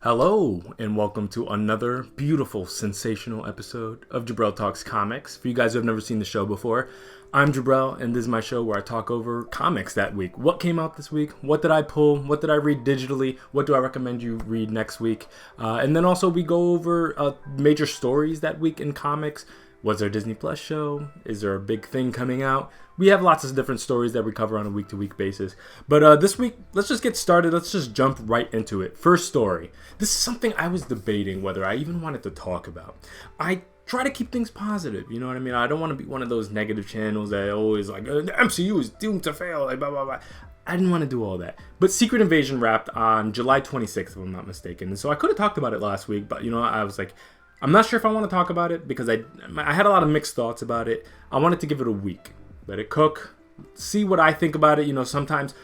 Hello, and welcome to another beautiful, sensational episode of Jibreel Talks Comics. For you guys who have never seen the show before, I'm Jibreel, and this is my show where I talk over comics that week. What came out this week? What did I pull? What did I read digitally? What do I recommend you read next week? And then also we go over major stories that week in comics. Was there a Disney Plus show? Is there a big thing coming out? We have lots of different stories that we cover on a week-to-week basis. But this week, let's just get started. Let's just jump right into it. First story. This is something I was debating whether I even wanted to talk about. I try to keep things positive, you know what I mean? I don't want to be one of those negative channels that always like, the MCU is doomed to fail, like blah, blah, blah. I didn't want to do all that. But Secret Invasion wrapped on July 26th, if I'm not mistaken. And so I could have talked about it last week, but I was like, I'm not sure if I want to talk about it because I had a lot of mixed thoughts about it. I wanted to give it a week. Let it cook. See what I think about it. Sometimes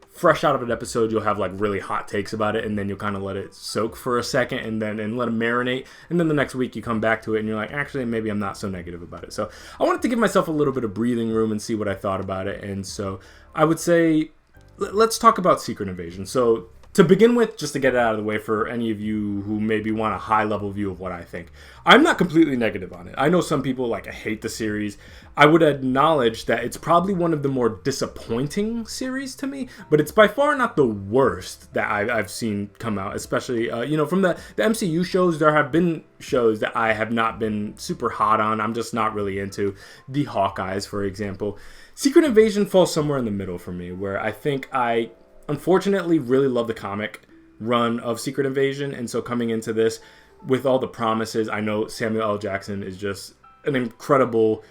fresh out of an episode, you'll have like really hot takes about it, and then you'll kind of let it soak for a second and let it marinate. And then the next week you come back to it and you're like, actually, maybe I'm not so negative about it. So I wanted to give myself a little bit of breathing room and see what I thought about it. And so I would say, let's talk about Secret Invasion. So to begin with, just to get it out of the way for any of you who maybe want a high-level view of what I think, I'm not completely negative on it. I know some people hate the series. I would acknowledge that it's probably one of the more disappointing series to me, but it's by far not the worst that I've seen come out, especially, from the MCU shows. There have been shows that I have not been super hot on. I'm just not really into. The Hawkeyes, for example. Secret Invasion falls somewhere in the middle for me, where I think I unfortunately really love the comic run of Secret Invasion, and so coming into this with all the promises, I know Samuel L. Jackson is just an incredible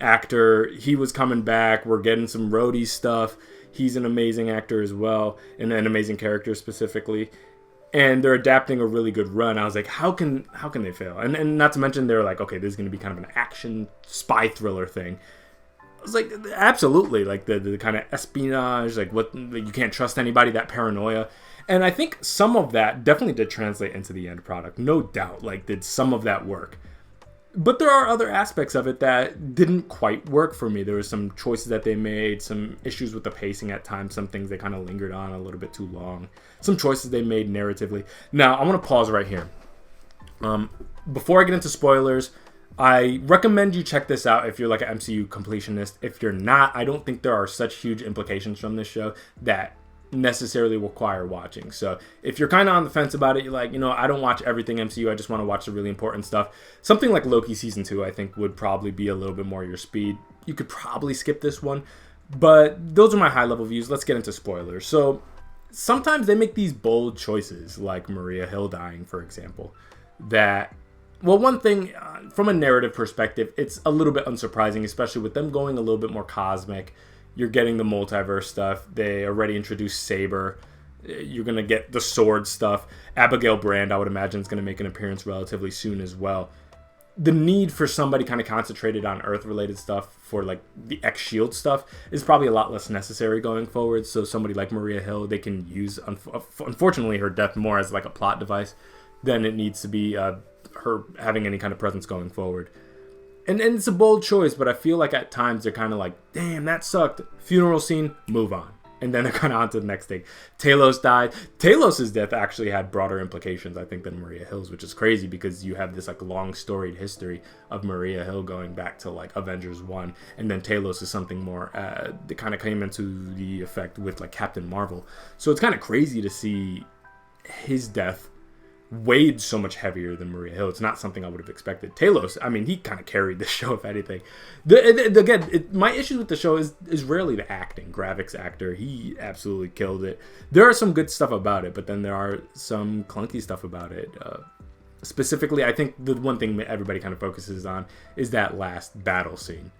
actor. He was coming back. We're getting some Rhodey stuff. He's an amazing actor as well, and an amazing character specifically. And they're adapting a really good run. I was like, how can they fail? And not to mention they're like, okay, this is going to be kind of an action spy thriller thing. I was like, absolutely, like the kind of espionage, like what you can't trust anybody, that paranoia. And I think some of that definitely did translate into the end product, no doubt. Like, did some of that work? But there are other aspects of it that didn't quite work for me. There were some choices that they made, some issues with the pacing at times, some things they kind of lingered on a little bit too long, some choices they made narratively. Now, I want to pause right here. Before I get into spoilers, I recommend you check this out if you're like an MCU completionist. If you're not, I don't think there are such huge implications from this show that necessarily require watching. So if you're kind of on the fence about it, you're like, I don't watch everything MCU, I just want to watch the really important stuff. Something like Loki Season 2, I think, would probably be a little bit more your speed. You could probably skip this one. But those are my high-level views. Let's get into spoilers. So sometimes they make these bold choices, like Maria Hill dying, for example, that... Well, one thing, from a narrative perspective, it's a little bit unsurprising, especially with them going a little bit more cosmic. You're getting the multiverse stuff. They already introduced Saber. You're going to get the sword stuff. Abigail Brand, I would imagine, is going to make an appearance relatively soon as well. The need for somebody kind of concentrated on Earth-related stuff for, like, the X-Shield stuff is probably a lot less necessary going forward. So somebody like Maria Hill, they can use, unfortunately, her death more as, like, a plot device than it needs to be her having any kind of presence going forward. And it's a bold choice, but I feel like at times they're kind of like, damn, that sucked. Funeral scene, move on. And then they're kind of on to the next thing. Talos died. Talos' death actually had broader implications, I think, than Maria Hill's, which is crazy because you have this like long storied history of Maria Hill going back to like Avengers 1. And then Talos is something more that kind of came into the effect with like Captain Marvel. So it's kind of crazy to see his death weighed so much heavier than Maria Hill. It's not something I would have expected. Talos, I mean, he kind of carried the show, if anything. My issue with the show is rarely the acting. Gravik's actor, he absolutely killed it. There are some good stuff about it, but then there are some clunky stuff about it. Specifically, I think the one thing that everybody kind of focuses on is that last battle scene.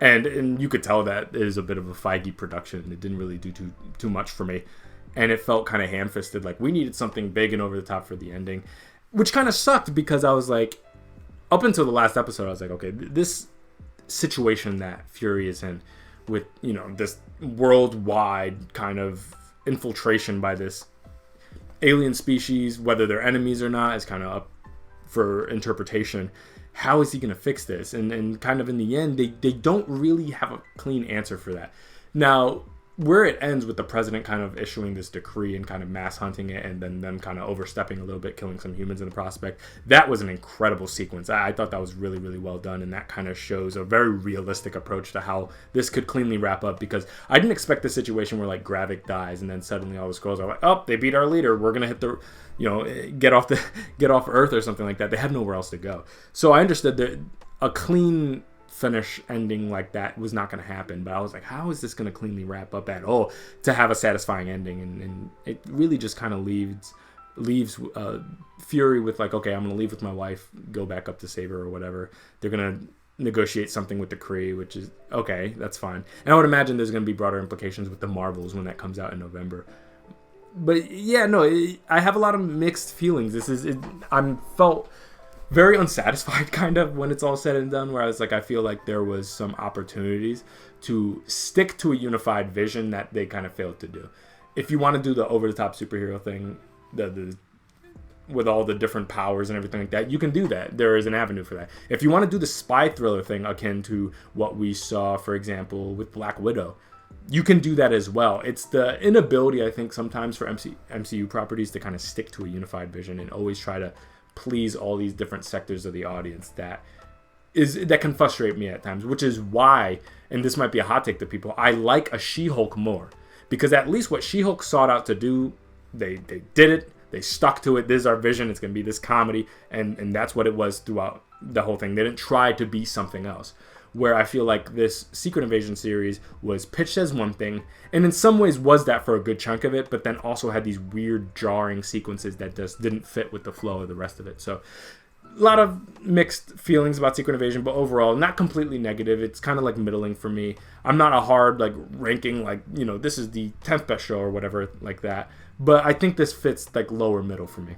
And you could tell that it is a bit of a Feige production. It didn't really do too much for me. And it felt kind of ham-fisted, like we needed something big and over the top for the ending, which kind of sucked because I was like, up until the last episode, I was like, okay, this situation that Fury is in with, this worldwide kind of infiltration by this alien species, whether they're enemies or not, is kind of up for interpretation. How is he going to fix this? And kind of in the end, they don't really have a clean answer for that. Now, where it ends with the president kind of issuing this decree and kind of mass hunting it, and then them kind of overstepping a little bit, killing some humans in the prospect. That was an incredible sequence. I thought that was really, really well done, and that kind of shows a very realistic approach to how this could cleanly wrap up, because I didn't expect the situation where like Gravik dies and then suddenly all the Skrulls are like, oh, they beat our leader, we're gonna hit the, get off Earth or something like that. They had nowhere else to go. So I understood that a clean finish ending like that was not going to happen, but I was like, how is this going to cleanly wrap up at all to have a satisfying ending? And it really just kind of leaves Fury with like, okay, I'm going to leave with my wife, go back up to save her or whatever. They're going to negotiate something with the Kree, which is okay, that's fine. And I would imagine there's going to be broader implications with the Marvels when that comes out in November. But yeah, no, I have a lot of mixed feelings. I'm felt very unsatisfied kind of when it's all said and done, where I was like, I feel like there was some opportunities to stick to a unified vision that they kind of failed to do. If you want to do the over-the-top superhero thing, the with all the different powers and everything like that, you can do that. There is an avenue for that. If you want to do the spy thriller thing akin to what we saw, for example, with Black Widow, you can do that as well. It's the inability, I think, sometimes for MCU properties to kind of stick to a unified vision and always try to please all these different sectors of the audience that can frustrate me at times, which is why, and this might be a hot take to people, I like a She-Hulk more, because at least what She-Hulk sought out to do, they did it, they stuck to it. This is our vision, it's going to be this comedy, and that's what it was throughout the whole thing. They didn't try to be something else, where I feel like this Secret Invasion series was pitched as one thing, and in some ways was that for a good chunk of it, but then also had these weird jarring sequences that just didn't fit with the flow of the rest of it. So a lot of mixed feelings about Secret Invasion, but overall not completely negative. It's kind of like middling for me. I'm not a hard like ranking like, this is the 10th best show or whatever like that, but I think this fits like lower middle for me.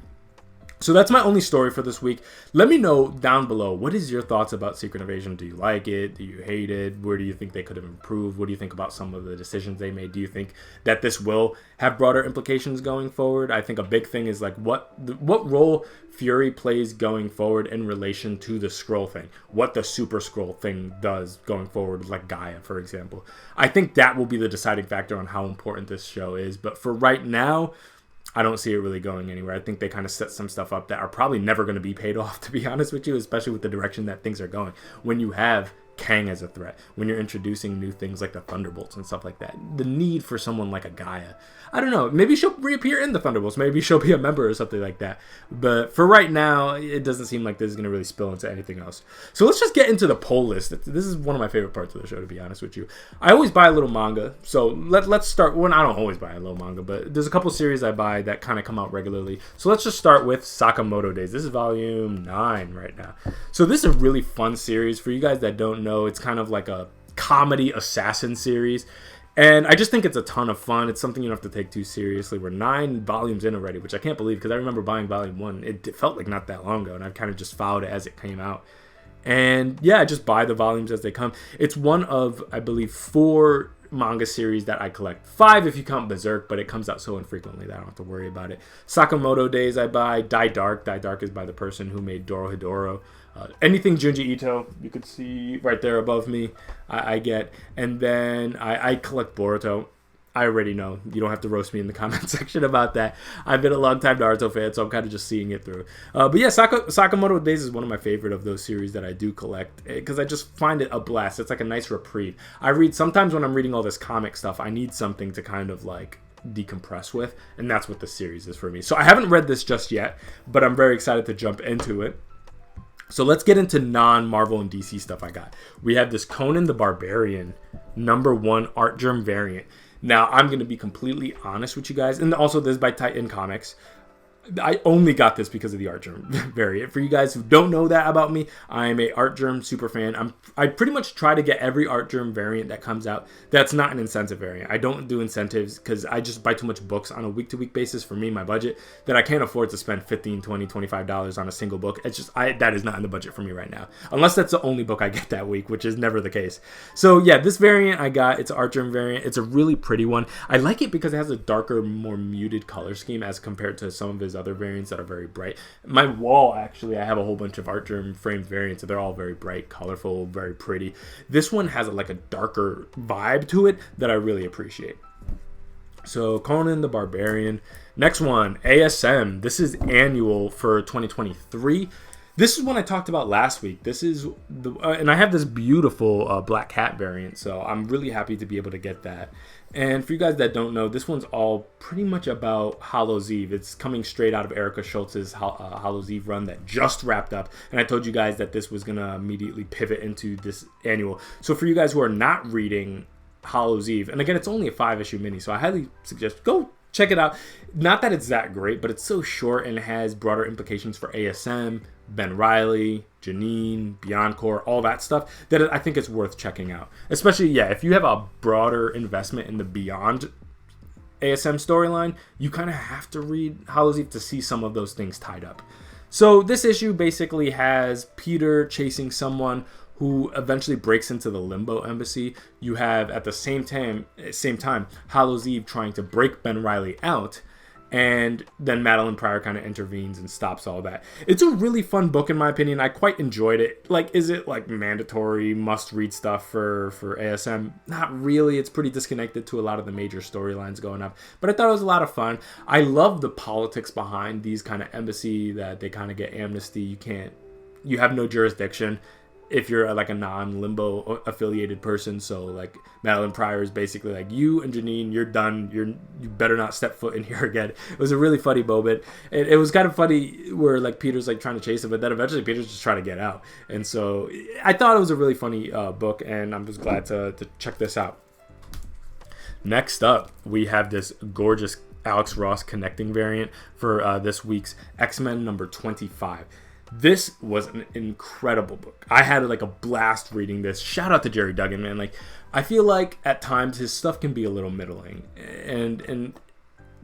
So that's my only story for this week. Let me know down below, what is your thoughts about Secret Invasion? Do you like it? Do you hate it? Where do you think they could have improved? What do you think about some of the decisions they made? Do you think that this will have broader implications going forward? I think a big thing is like what role Fury plays going forward in relation to the Skrull thing. What the Super Skrull thing does going forward, like Gaia, for example. I think that will be the deciding factor on how important this show is. But for right now, I don't see it really going anywhere. I think they kind of set some stuff up that are probably never going to be paid off, to be honest with you, especially with the direction that things are going. When you have Kang as a threat, when you're introducing new things like the Thunderbolts and stuff like that, the need for someone like a Gaia, I don't know, maybe she'll reappear in the Thunderbolts, maybe she'll be a member or something like that, but for right now it doesn't seem like this is going to really spill into anything else. So let's just get into the poll list. This is one of my favorite parts of the show, to be honest with you. I always buy a little manga, so let's start. Well, I don't always buy a little manga, but there's a couple series I buy that kind of come out regularly. So let's just start with Sakamoto Days. This is volume 9 right now. So this is a really fun series. For you guys that don't know, it's kind of like a comedy assassin series, and I just think it's a ton of fun. It's something you don't have to take too seriously. We're 9 volumes in already, which I can't believe, because I remember buying volume 1. It felt like not that long ago, and I've kind of just followed it as it came out. And yeah, I just buy the volumes as they come. It's one of, I believe, 4 manga series that I collect. 5 if you count Berserk, but it comes out so infrequently that I don't have to worry about it. Sakamoto Days I buy. Die Dark. Die Dark is by the person who made Dorohedoro. Anything Junji Ito, you could see right there above me, I get. And then I collect Boruto. I already know. You don't have to roast me in the comment section about that. I've been a long-time Naruto fan, so I'm kind of just seeing it through. But yeah, Sakamoto Days is one of my favorite of those series that I do collect, because I just find it a blast. It's like a nice reprieve. I read, sometimes when I'm reading all this comic stuff, I need something to kind of like decompress with, and that's what the series is for me. So I haven't read this just yet, but I'm very excited to jump into it. So let's get into non-Marvel and DC stuff I got. We have this Conan the Barbarian #1 Art Germ variant. Now, I'm going to be completely honest with you guys, and also this is by Titan Comics. I only got this because of the Art Germ variant. For you guys who don't know that about me, I'm a Art Germ super fan. I pretty much try to get every Art Germ variant that comes out that's not an incentive variant. I don't do incentives because I just buy too much books on a week-to-week basis for me, my budget, that I can't afford to spend $15, $20, $25 on a single book. It's just, that is not in the budget for me right now. Unless that's the only book I get that week, which is never the case. So yeah, this variant I got, it's an Art Germ variant. It's a really pretty one. I like it because it has a darker, more muted color scheme as compared to some of his other variants that are very bright. My wall, actually, I have a whole bunch of Art Germ framed variants, and they're all very bright, colorful, very pretty. This one has like a darker vibe to it that I really appreciate. So Conan the Barbarian. Next one, ASM. This is annual for 2023. This is one I talked about last week. This is and I have this beautiful Black Cat variant, so I'm really happy to be able to get that. And for you guys that don't know, this one's all pretty much about Hallows Eve. It's coming straight out of Erica Schultz's Hallows Eve run that just wrapped up. And I told you guys that this was going to immediately pivot into this annual. So for you guys who are not reading Hallows Eve, and again, it's only a 5-issue mini, so I highly suggest go check it out. Not that it's that great, but it's so short and has broader implications for ASM, Ben Reilly, Janine, Beyond Core, all that stuff, that I think it's worth checking out. Especially, yeah, if you have a broader investment in the Beyond ASM storyline, you kind of have to read Hallows Eve to see some of those things tied up. So this issue basically has Peter chasing someone who eventually breaks into the Limbo Embassy. You have at the same time Hallows Eve trying to break Ben Reilly out, and then Madeline Pryor kind of intervenes and stops all that. It's a really fun book in my opinion. I quite enjoyed it. Like, is it like mandatory must-read stuff for ASM? Not really. It's pretty disconnected to a lot of the major storylines going up, but I thought it was a lot of fun. I love the politics behind these kind of embassy, that they kind of get amnesty. You have no jurisdiction if you're like a non-Limbo affiliated person. So like Madeline Pryor is basically like, you and Janine, you're done. You better not step foot in here again. It was a really funny moment. It was kind of funny where like Peter's like trying to chase him, but then eventually Peter's just trying to get out. And so I thought it was a really funny book, and I'm just glad to check this out. Next up, we have this gorgeous Alex Ross connecting variant for this week's X-Men number 25. This was an incredible book. I had like a blast reading this. Shout out to Jerry Duggan, man. Like, I feel like at times his stuff can be a little middling, and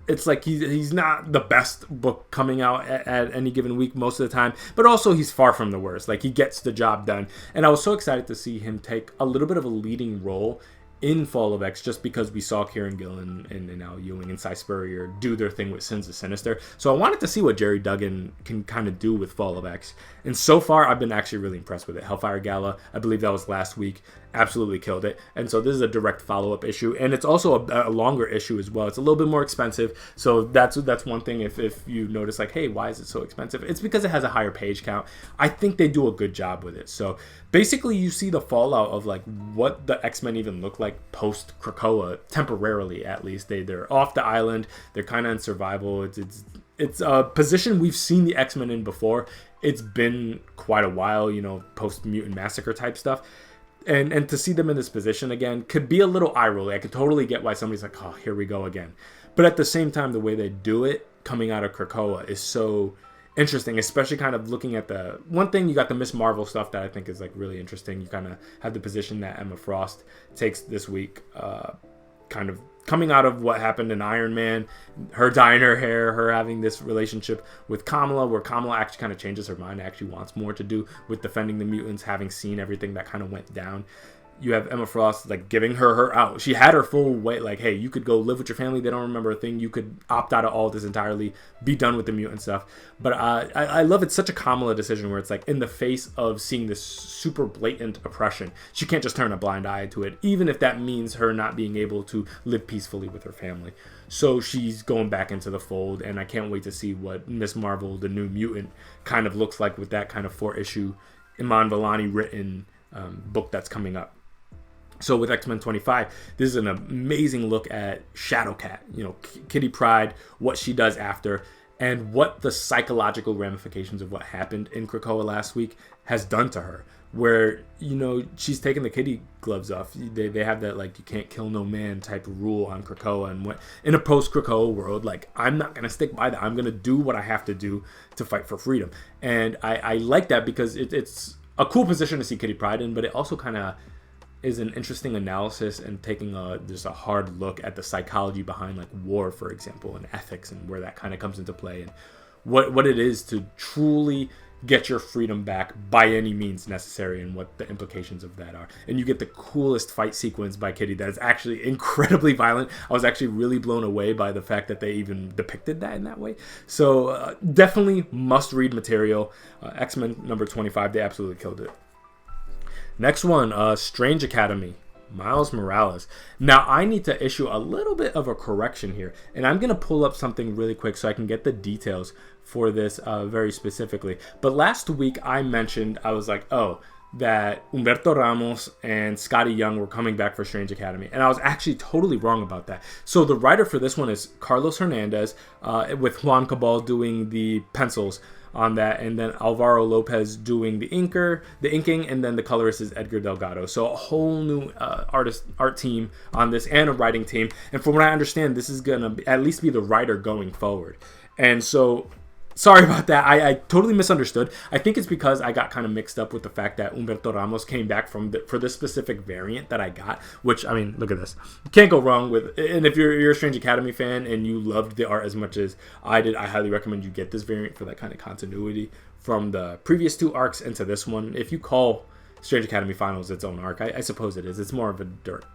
it's like he's not the best book coming out at any given week most of the time, but also he's far from the worst. Like, he gets the job done, and I was so excited to see him take a little bit of a leading role in Fall of X, just because we saw Kieran Gillen and Al Ewing and Cy Spurrier do their thing with Sins of Sinister. So I wanted to see what Jerry Duggan can kind of do with Fall of X. And so far, I've been actually really impressed with it. Hellfire Gala, I believe that was last week, absolutely killed it. And so this is a direct follow-up issue. And it's also a longer issue as well. It's a little bit more expensive. So that's one thing. If you notice, like, hey, why is it so expensive? It's because it has a higher page count. I think they do a good job with it. So basically, you see the fallout of like what the X-Men even look like post Krakoa, temporarily at least. They're off the island. They're kind of in survival. It's a position we've seen the X-Men in before. It's been quite a while, post Mutant Massacre type stuff. And to see them in this position again could be a little eye rolling. I could totally get why somebody's like, oh, here we go again. But at the same time, the way they do it coming out of Krakoa is so interesting, especially kind of looking at the one thing. You got the Miss Marvel stuff that I think is like really interesting. You kind of have the position that Emma Frost takes this week, kind of coming out of what happened in Iron Man, her dyeing her hair, her having this relationship with Kamala, where Kamala actually kind of changes her mind, actually wants more to do with defending the mutants, having seen everything that kind of went down. You have Emma Frost like giving her out. She had her full way, like, hey, you could go live with your family. They don't remember a thing. You could opt out of all this entirely, be done with the mutant stuff. But I love it's such a Kamala decision where it's like in the face of seeing this super blatant oppression, she can't just turn a blind eye to it, even if that means her not being able to live peacefully with her family. So she's going back into the fold, and I can't wait to see what Miss Marvel, the New Mutant, kind of looks like with that kind of 4-issue Iman Vellani written book that's coming up. So with X-Men 25, this is an amazing look at Shadowcat, Kitty Pryde, what she does after, and what the psychological ramifications of what happened in Krakoa last week has done to her. Where, she's taking the kitty gloves off. They have that, like, you can't kill no man type of rule on Krakoa. And in a post-Krakoa world, like, I'm not going to stick by that. I'm going to do what I have to do to fight for freedom. And I like that because it's a cool position to see Kitty Pryde in, but it also kind of is an interesting analysis and taking just a hard look at the psychology behind like war, for example, and ethics, and where that kind of comes into play, and what it is to truly get your freedom back by any means necessary, and what the implications of that are. And you get the coolest fight sequence by Kitty that is actually incredibly violent. I was actually really blown away by the fact that they even depicted that in that way. So definitely must read material. X-Men number 25, they absolutely killed it. Next one, Strange Academy. Miles Morales. Now, I need to issue a little bit of a correction here, and I'm going to pull up something really quick so I can get the details for this very specifically. But last week, I mentioned, I was like, oh, that Humberto Ramos and Scotty Young were coming back for Strange Academy. And I was actually totally wrong about that. So the writer for this one is Carlos Hernandez, with Juan Cabal doing the pencils on that, and then Alvaro Lopez doing the inking, and then the colorist is Edgar Delgado. So a whole new art team on this, and a writing team. And from what I understand, this is gonna at least be the writer going forward. And so, sorry about that. I totally misunderstood. I think it's because I got kind of mixed up with the fact that Humberto Ramos came back for this specific variant that I got, which, I mean, look at this. You can't go wrong with, and if you're a Strange Academy fan and you loved the art as much as I did, I highly recommend you get this variant for that kind of continuity from the previous 2 arcs into this one. If you call Strange Academy Finals its own arc, I suppose it is. It's more of a direct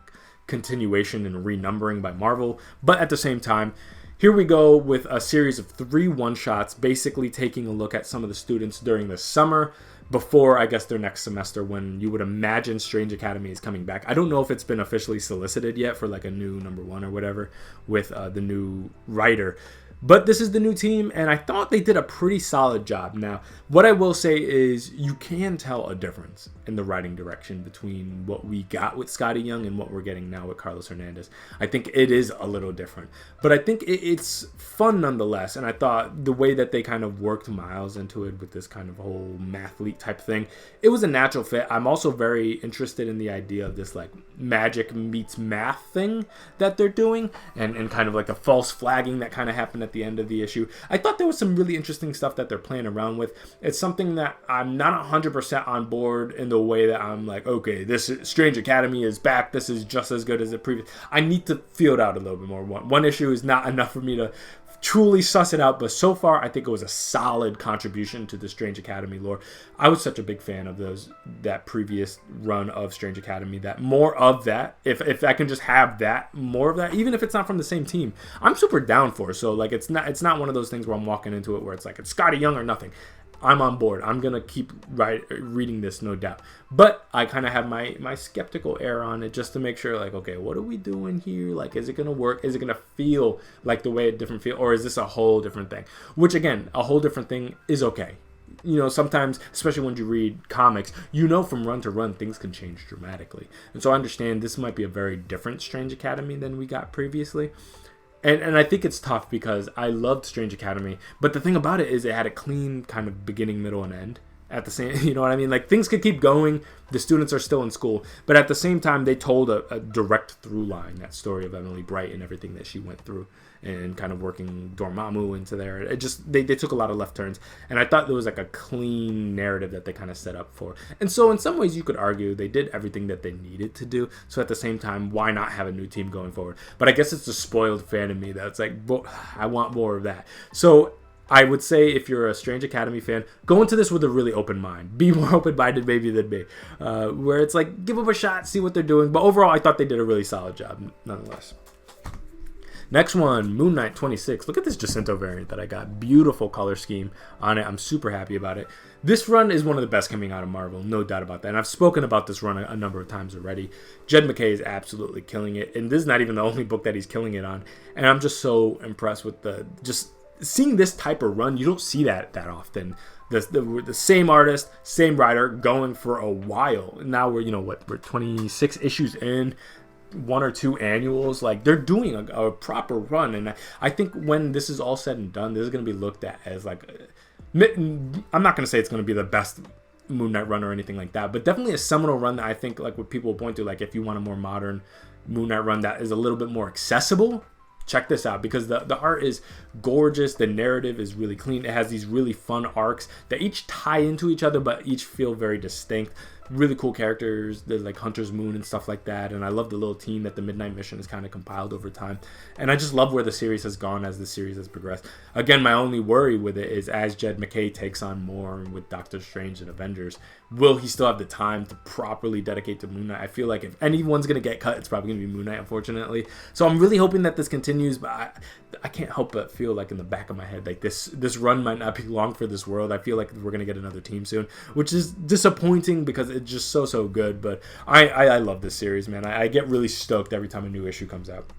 continuation and renumbering by Marvel, but at the same time, here we go with a series of 3 one-shots, basically taking a look at some of the students during the summer before, I guess, their next semester, when you would imagine Strange Academy is coming back. I don't know if it's been officially solicited yet for like a new #1 or whatever with the new writer. But this is the new team, and I thought they did a pretty solid job. Now, what I will say is you can tell a difference in the writing direction between what we got with Scotty Young and what we're getting now with Carlos Hernandez. I think it is a little different, but I think it's fun nonetheless. And I thought the way that they kind of worked Miles into it with this kind of whole mathlete type thing, it was a natural fit. I'm also very interested in the idea of this like magic meets math thing that they're doing, and kind of like the false flagging that kind of happened at the end of the issue. I thought there was some really interesting stuff that they're playing around with. It's something that I'm not 100% on board in the way that I'm like, okay, this Strange Academy is back. This is just as good as the previous. I need to feel it out a little bit more. One issue is not enough for me to truly suss it out, but so far I think it was a solid contribution to the Strange Academy lore. I was such a big fan of that previous run of Strange Academy, that more of that, if I can just have that, more of that, even if it's not from the same team, I'm super down for. So like it's not one of those things where I'm walking into it where it's like it's Scotty Young or nothing. I'm on board. I'm going to keep reading this, no doubt. But I kind of have my skeptical air on it just to make sure, like, okay, what are we doing here? Like, is it going to work? Is it going to feel like the way a different feel? Or is this a whole different thing? Which, again, a whole different thing is okay. You know, sometimes, especially when you read comics, you know from run to run, things can change dramatically. And so I understand this might be a very different Strange Academy than we got previously. And I think it's tough because I loved Strange Academy, but the thing about it is it had a clean kind of beginning, middle, and end at the same, you know what I mean? Like, things could keep going, the students are still in school, but at the same time, they told a direct through line, that story of Emily Bright and everything that she went through, and kind of working Dormammu into there. It just, they took a lot of left turns, and I thought there was like a clean narrative that they kind of set up for. And so in some ways you could argue they did everything that they needed to do, so at the same time, why not have a new team going forward? But I guess it's the spoiled fan in me that's like, I want more of that. So I would say if you're a Strange Academy fan, go into this with a really open mind. Be more open-minded maybe than me. Where it's like, give them a shot, see what they're doing. But overall, I thought they did a really solid job, nonetheless. Next one, Moon Knight 26. Look at this Jacinto variant that I got. Beautiful color scheme on it. I'm super happy about it. This run is one of the best coming out of Marvel, no doubt about that. And I've spoken about this run a number of times already. Jed MacKay is absolutely killing it. And this is not even the only book that he's killing it on. And I'm just so impressed with just seeing this type of run. You don't see that often. The same artist, same writer going for a while. Now we're 26 issues in. 1 or 2 annuals, like they're doing a proper run, and I think when this is all said and done, this is going to be looked at as like, I'm not going to say it's going to be the best Moon Knight run or anything like that, but definitely a seminal run that I think, like, what people will point to, like, if you want a more modern Moon Knight run that is a little bit more accessible, check this out, because the art is gorgeous, the narrative is really clean, it has these really fun arcs that each tie into each other but each feel very distinct. Really cool characters, there's like Hunter's Moon and stuff like that, and I love the little team that the Midnight Mission has kind of compiled over time, and I just love where the series has gone as the series has progressed. Again, my only worry with it is as Jed MacKay takes on more with Doctor Strange and Avengers, will he still have the time to properly dedicate to Moon Knight? I feel like if anyone's going to get cut, it's probably going to be Moon Knight, unfortunately. So I'm really hoping that this continues, but I can't help but feel like in the back of my head, like this run might not be long for this world. I feel like we're going to get another team soon, which is disappointing because it It's just so good. But I love this series, man. I get really stoked every time a new issue comes out.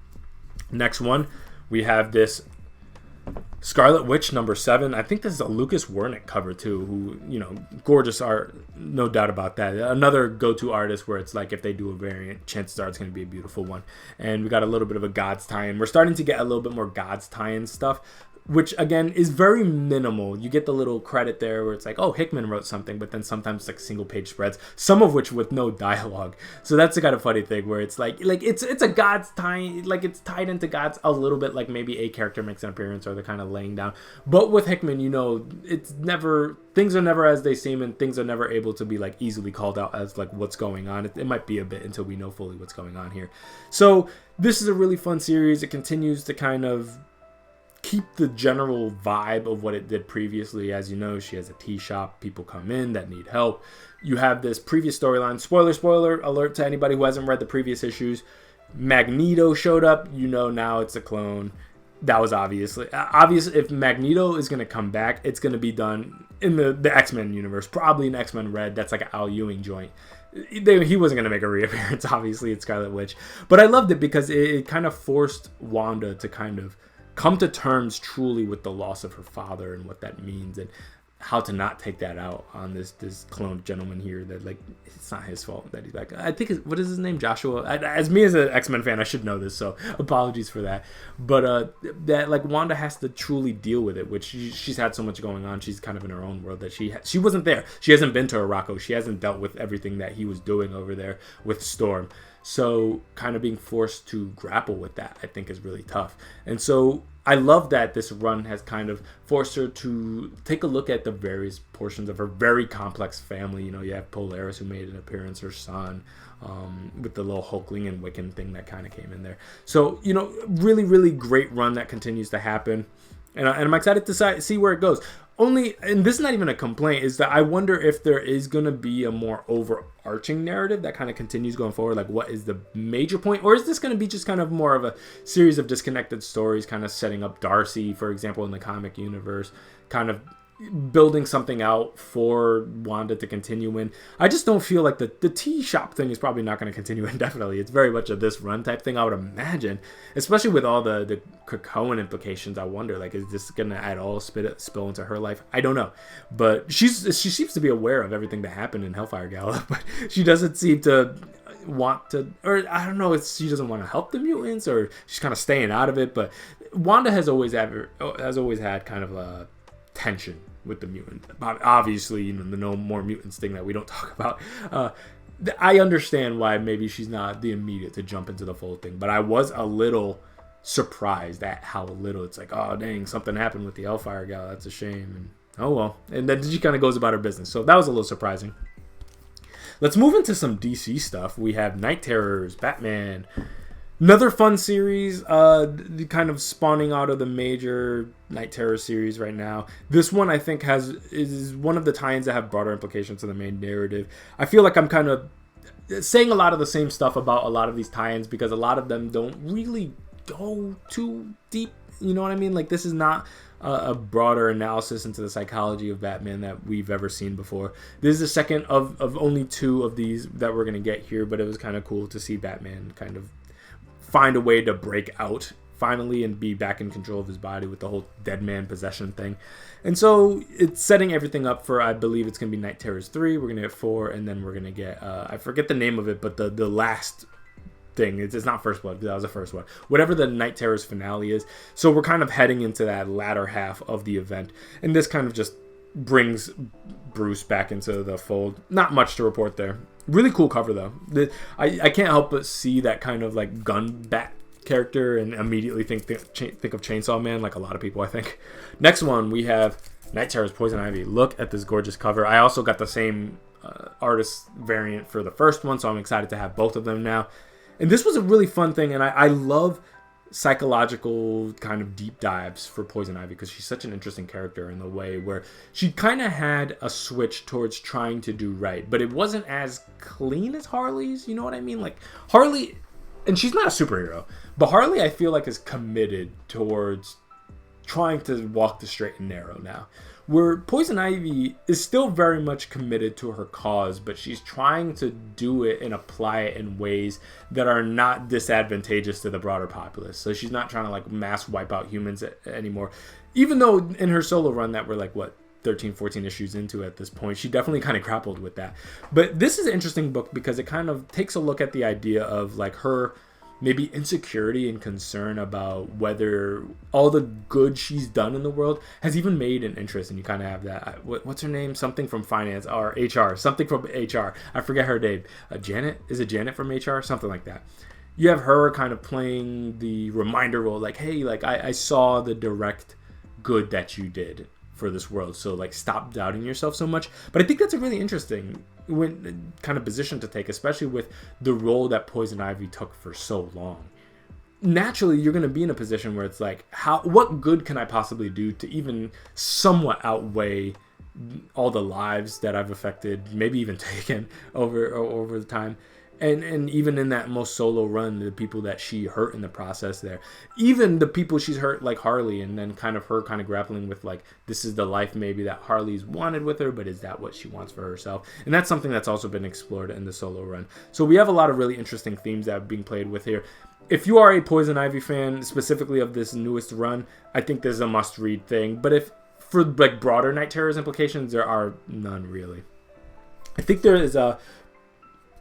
Next one, we have this Scarlet Witch #7. I think this is a Lucas Wernick cover too, who, gorgeous art, no doubt about that. Another go-to artist where it's like if they do a variant, chances are it's going to be a beautiful one. And we got a little bit of a Gods tie-in. We're starting to get a little bit more Gods tie-in stuff, which again is very minimal. You get the little credit there where it's like, oh, Hickman wrote something, but then sometimes it's like single page spreads, some of which with no dialogue. So that's the kind of funny thing where it's like it's a God's tie, like it's tied into God's a little bit, like maybe a character makes an appearance or they're kind of laying down. But with Hickman, things are never as they seem, and things are never able to be like easily called out as like what's going on. It might be a bit until we know fully what's going on here. So this is a really fun series. It continues to kind of keep the general vibe of what it did previously. As you know, she has a tea shop. People come in that need help. You have this previous storyline. Spoiler alert to anybody who hasn't read the previous issues. Magneto showed up. Now it's a clone. That was obvious. If Magneto is going to come back, it's going to be done in the X-Men universe. Probably an X-Men Red. That's like an Al Ewing joint. He wasn't going to make a reappearance. Obviously, it's Scarlet Witch. But I loved it because it kind of forced Wanda to kind of come to terms truly with the loss of her father and what that means, and how to not take that out on this cloned gentleman here. That like it's not his fault that he's back. I think what is his name, Joshua? As me as an X-Men fan, I should know this, so apologies for that. But that like Wanda has to truly deal with it, which she's had so much going on. She's kind of in her own world that she wasn't there. She hasn't been to Morocco. She hasn't dealt with everything that he was doing over there with Storm. So kind of being forced to grapple with that, I think, is really tough. And so I love that this run has kind of forced her to take a look at the various portions of her very complex family. You have Polaris, who made an appearance, her son, with the little Hulkling and Wiccan thing that kind of came in there. So, really, really great run that continues to happen. And I'm excited to see where it goes. And this is not even a complaint, is that I wonder if there is going to be a more overarching narrative that kind of continues going forward. Like, what is the major point? Or is this going to be just kind of more of a series of disconnected stories, kind of setting up Darcy, for example, in the comic universe, kind of building something out for Wanda to continue in. I just don't feel like the tea shop thing is probably not going to continue indefinitely. It's very much a this run type thing, I would imagine, especially with all the Krakoan implications. I wonder, like, is this going to at all spill into her life? I don't know, but she seems to be aware of everything that happened in Hellfire Gala, but she doesn't seem to want to, or I don't know, she doesn't want to help the mutants, or she's kind of staying out of it. But Wanda has always had kind of a tension with the mutant. Obviously, the no more mutants thing that we don't talk about. I understand why maybe she's not the immediate to jump into the fold thing, but I was a little surprised at how little. It's like, oh dang, something happened with the Hellfire Gal. That's a shame. And oh well. And then she kind of goes about her business. So that was a little surprising. Let's move into some DC stuff. We have Night Terrors, Batman. Another fun series, kind of spawning out of the major Night Terror series right now. This one, I think, is one of the tie-ins that have broader implications to the main narrative. I feel like I'm kind of saying a lot of the same stuff about a lot of these tie-ins because a lot of them don't really go too deep. You know what I mean? Like, this is not a broader analysis into the psychology of Batman that we've ever seen before. This is the second of only two of these that we're going to get here, but it was kind of cool to see Batman kind of find a way to break out finally and be back in control of his body with the whole dead man possession thing. And so it's setting everything up for, I believe it's going to be Night Terrors 3. We're going to get 4, and then we're going to get, I forget the name of it, but the last thing. It's not First Blood, because that was the first one. Whatever the Night Terrors finale is. So we're kind of heading into that latter half of the event. And this kind of just brings Bruce back into the fold. Not much to report there. Really cool cover though. I can't help but see that kind of like gun bat character and immediately think of Chainsaw Man, like a lot of people, I think. Next one, we have Night Terrors Poison Ivy. Look at this gorgeous cover. I also got the same artist variant for the first one, so I'm excited to have both of them now. And this was a really fun thing, and I love psychological kind of deep dives for Poison Ivy because she's such an interesting character in the way where she kind of had a switch towards trying to do right, but it wasn't as clean as Harley's. You know what I mean? Like Harley, and she's not a superhero, but Harley I feel like is committed towards trying to walk the straight and narrow now, where Poison Ivy is still very much committed to her cause, but she's trying to do it and apply it in ways that are not disadvantageous to the broader populace. So she's not trying to like mass wipe out humans anymore. Even though in her solo run that we're like, what, 13, 14 issues into at this point, she definitely kind of grappled with that. But this is an interesting book because it kind of takes a look at the idea of like her maybe insecurity and concern about whether all the good she's done in the world has even made an interest. And you kind of have that, what's her name? Something from finance or HR, something from HR. I forget her name. Janet? Is it Janet from HR? Something like that. You have her kind of playing the reminder role, like, hey, like I saw the direct good that you did for this world, so like stop doubting yourself so much. But I think that's a really interesting kind of position to take, especially with the role that Poison Ivy took for so long. Naturally, you're going to be in a position where it's like, what good can I possibly do to even somewhat outweigh all the lives that I've affected, maybe even taken over the time. And even in that most solo run, the people that she hurt in the process there, even the people she's hurt like Harley, and then kind of her kind of grappling with like, this is the life maybe that Harley's wanted with her, but is that what she wants for herself? And that's something that's also been explored in the solo run. So we have a lot of really interesting themes that are being played with here. If you are a Poison Ivy fan, specifically of this newest run, I think this is a must-read thing. But if for like broader Night Terrors implications, there are none really. I think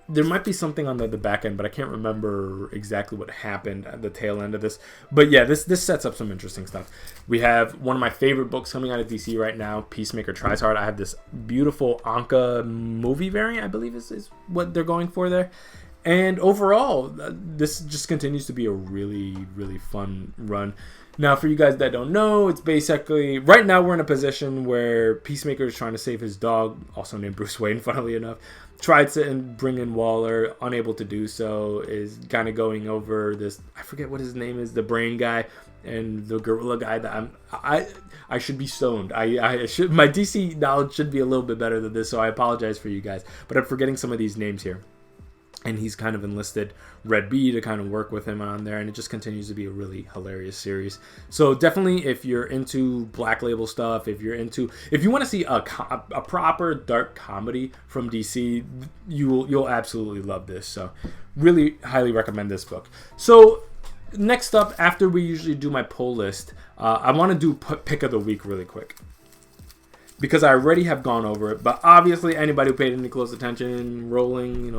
there might be something on the back end, but I can't remember exactly what happened at the tail end of this. But yeah, this sets up some interesting stuff. We have one of my favorite books coming out of DC right now, Peacemaker Tries Hard. I have this beautiful Anka movie variant, I believe is what they're going for there. And overall, this just continues to be a really, really fun run. Now, for you guys that don't know, it's basically, right now we're in a position where Peacemaker is trying to save his dog, also named Bruce Wayne, funnily enough. Tried to bring in Waller, unable to do so, is kind of going over this, I forget what his name is, the brain guy and the gorilla guy that I should be stoned. I should, my DC knowledge should be a little bit better than this, so I apologize for you guys, but I'm forgetting some of these names here. And he's kind of enlisted Red Bee to kind of work with him on there. And it just continues to be a really hilarious series. So definitely, if you're into Black Label stuff, if you want to see a proper dark comedy from DC, you'll absolutely love this. So really highly recommend this book. So next up, after we usually do my poll list, I want to do pick of the week really quick, because I already have gone over it. But obviously, anybody who paid any close attention, rolling,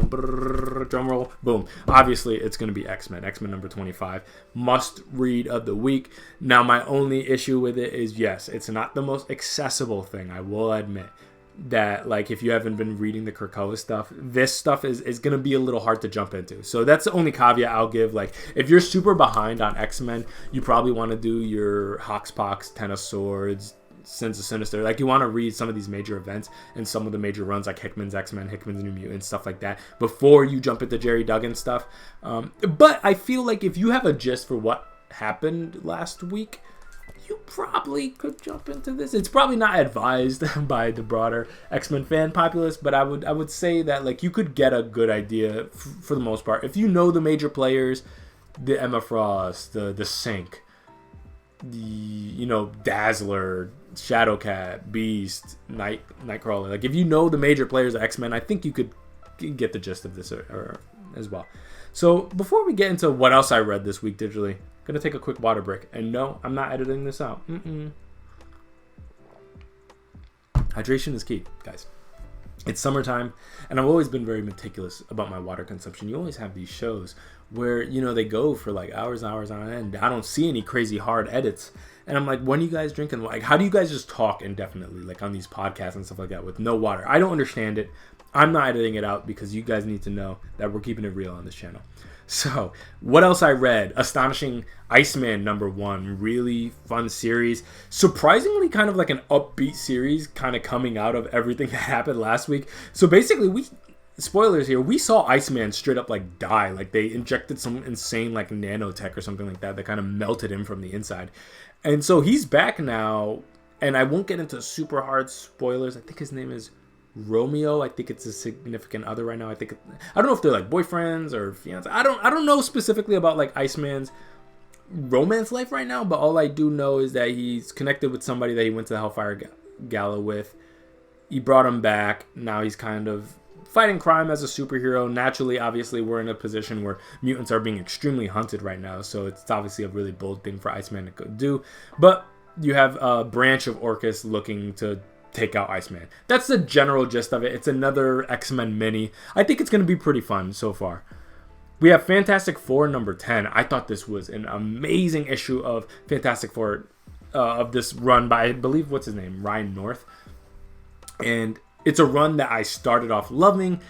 drum roll, boom. Obviously, it's going to be X-Men number 25. Must read of the week. Now, my only issue with it is, yes, it's not the most accessible thing. I will admit that, like, if you haven't been reading the Krakoa stuff, this stuff is going to be a little hard to jump into. So that's the only caveat I'll give. Like, if you're super behind on X-Men, you probably want to do your Hoxpox, Ten of Swords, Sins of Sinister. Like, you want to read some of these major events and some of the major runs, like Hickman's X-Men, Hickman's New Mutants, stuff like that, before you jump into Jerry Duggan stuff. But I feel like if you have a gist for what happened last week, you probably could jump into this. It's probably not advised by the broader X-Men fan populace, but I would say that, like, you could get a good idea for the most part if you know the major players, the Emma Frost, the Sync, the Dazzler, Shadowcat, Beast, Nightcrawler. Like, if you know the major players of X-Men, I think you could get the gist of this or as well. So before we get into what else I read this week digitally, I'm gonna take a quick water break. And no, I'm not editing this out. Hydration is key, guys. It's summertime, and I've always been very meticulous about my water consumption. You always have these shows where, they go for like hours and hours on end. I don't see any crazy hard edits. And I'm like, when are you guys drinking? Like, how do you guys just talk indefinitely, like on these podcasts and stuff like that with no water? I don't understand it. I'm not editing it out because you guys need to know that we're keeping it real on this channel. So, what else I read? Astonishing Iceman number 1. Really fun series. Surprisingly kind of like an upbeat series, kind of coming out of everything that happened last week. So basically, spoilers here, we saw Iceman straight up like die. Like, they injected some insane like nanotech or something like that kind of melted him from the inside. And so he's back now, and I won't get into super hard spoilers. I think his name is Romeo. I think it's a significant other right now. I don't know if they're like boyfriends or fiancé. I don't know specifically about like Iceman's romance life right now, but all I do know is that he's connected with somebody that he went to the Hellfire Gala with. He brought him back. Now he's kind of fighting crime as a superhero. Naturally, obviously, we're in a position where mutants are being extremely hunted right now, so it's obviously a really bold thing for Iceman to go do. But you have a branch of Orcus looking to take out Iceman. That's the general gist of it. It's another X-Men mini. I think it's going to be pretty fun so far. We have Fantastic Four number 10. I thought this was an amazing issue of Fantastic Four, of this run by, I believe, what's his name? Ryan North. And it's a run that I started off loving.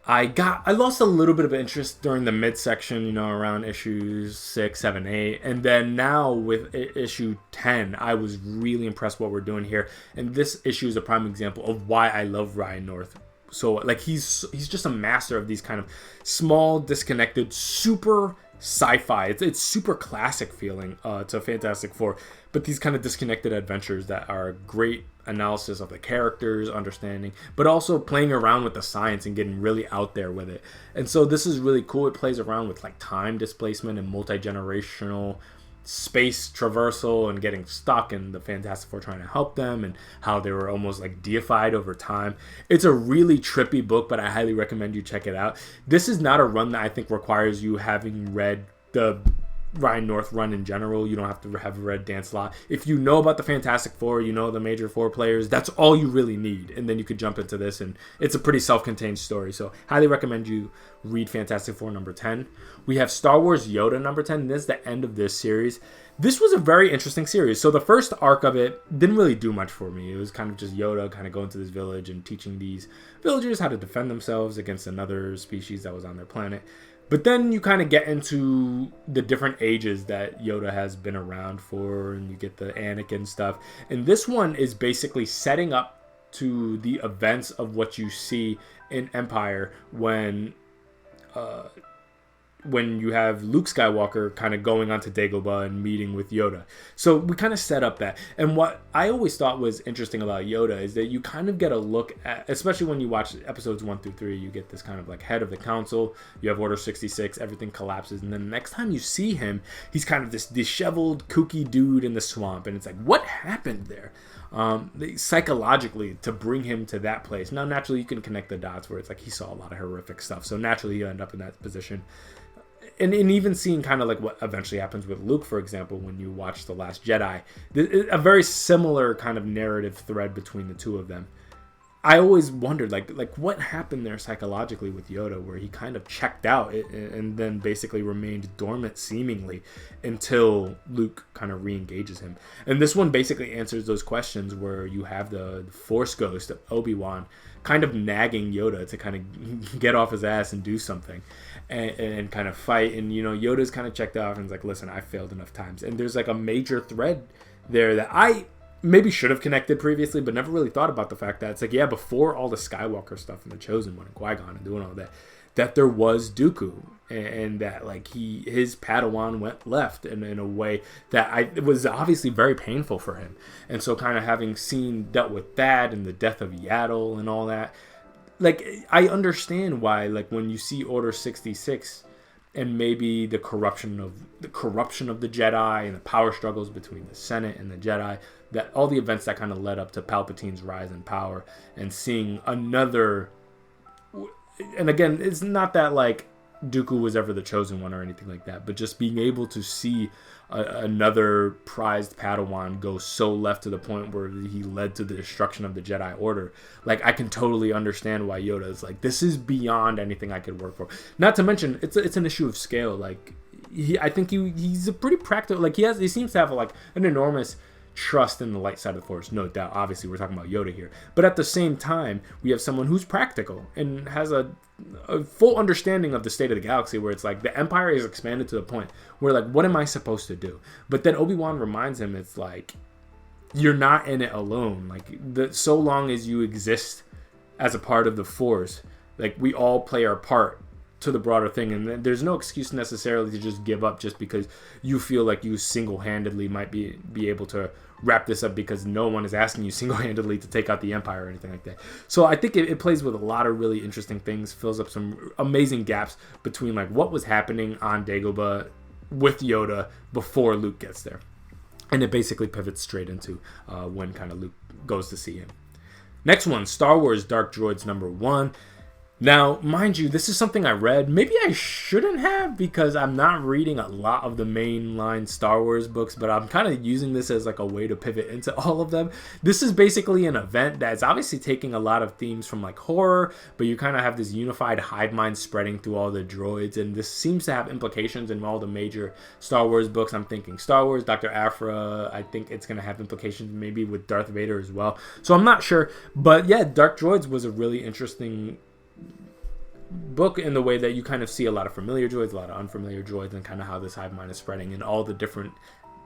I lost a little bit of interest during the midsection, around issues 6, 7, 8. And then now with issue 10, I was really impressed what we're doing here. And this issue is a prime example of why I love Ryan North. So, like, he's just a master of these kind of small, disconnected, super sci-fi. It's super classic feeling to Fantastic Four. But these kind of disconnected adventures that are great analysis of the characters, understanding, but also playing around with the science and getting really out there with it. And so this is really cool. It plays around with like time displacement and multi-generational space traversal and getting stuck, and the Fantastic Four trying to help them, and how they were almost like deified over time. It's a really trippy book, but I highly recommend you check it out. This is not a run that I think requires you having read the Ryan North run in general. You don't have to have read Dan Slott. If you know about the Fantastic Four, the major four players, that's all you really need. And then you could jump into this, and it's a pretty self-contained story. So highly recommend you read Fantastic Four number 10. We have Star Wars Yoda number 10. This is the end of this series. This was a very interesting series. So the first arc of it didn't really do much for me. It was kind of just Yoda kind of going to this village and teaching these villagers how to defend themselves against another species that was on their planet. But then you kind of get into the different ages that Yoda has been around for, and you get the Anakin stuff. And this one is basically setting up to the events of what you see in Empire when you have Luke Skywalker kind of going onto Dagobah and meeting with Yoda. So we kind of set up that. And what I always thought was interesting about Yoda is that you kind of get a look at, especially when you watch episodes 1 through 3, you get this kind of like head of the council, you have Order 66, everything collapses, and then the next time you see him, he's kind of this disheveled, kooky dude in the swamp, and it's like, what happened there? Psychologically, to bring him to that place. Now, naturally, you can connect the dots where it's like he saw a lot of horrific stuff, so naturally you end up in that position. And even seeing kind of like what eventually happens with Luke, for example, when you watch The Last Jedi, a very similar kind of narrative thread between the two of them. I always wondered, like what happened there psychologically with Yoda, where he kind of checked out and then basically remained dormant seemingly until Luke kind of re-engages him. And this one basically answers those questions, where you have the Force ghost of Obi-Wan kind of nagging Yoda to kind of get off his ass and do something and kind of fight. And, Yoda's kind of checked out and is like, listen, I failed enough times. And there's like a major thread there that I maybe should have connected previously, but never really thought about the fact that it's like, yeah, before all the Skywalker stuff and the Chosen One and Qui-Gon and doing all that there was Dooku, and that like his Padawan went left in a way that it was obviously very painful for him. And so kind of having dealt with that and the death of Yaddle and all that, like I understand why, like when you see Order 66 and maybe the corruption of the Jedi and the power struggles between the Senate and the Jedi, that all the events that kind of led up to Palpatine's rise in power, and seeing another. And again, it's not that like Dooku was ever the chosen one or anything like that, but just being able to see another prized Padawan go so left to the point where he led to the destruction of the Jedi Order. Like, I can totally understand why Yoda is like, this is beyond anything I could work for. Not to mention, it's an issue of scale. Like, I think he's a pretty practical. Like, he seems to have like an enormous trust in the light side of the Force, no doubt. Obviously, we're talking about Yoda here, but at the same time, we have someone who's practical and has a full understanding of the state of the galaxy, where it's like the Empire is expanded to the point where like, what am I supposed to do? But then Obi-Wan reminds him, it's like, you're not in it alone. Like, so long as you exist as a part of the Force, like, we all play our part to the broader thing, and there's no excuse necessarily to just give up just because you feel like you single-handedly might be able to wrap this up, because no one is asking you single-handedly to take out the Empire or anything like that. So I think it plays with a lot of really interesting things, fills up some amazing gaps between like what was happening on Dagobah with Yoda before Luke gets there. And it basically pivots straight into when kind of Luke goes to see him. Next one, Star Wars Dark Droids #1. Now, mind you, this is something I read. Maybe I shouldn't have, because I'm not reading a lot of the mainline Star Wars books, but I'm kind of using this as like a way to pivot into all of them. This is basically an event that's obviously taking a lot of themes from like horror, but you kind of have this unified hive mind spreading through all the droids, and this seems to have implications in all the major Star Wars books. I'm thinking Star Wars, Dr. Aphra. I think it's going to have implications maybe with Darth Vader as well. So I'm not sure, but yeah, Dark Droids was a really interesting book in the way that you kind of see a lot of familiar droids, a lot of unfamiliar droids, and kind of how this hive mind is spreading and all the different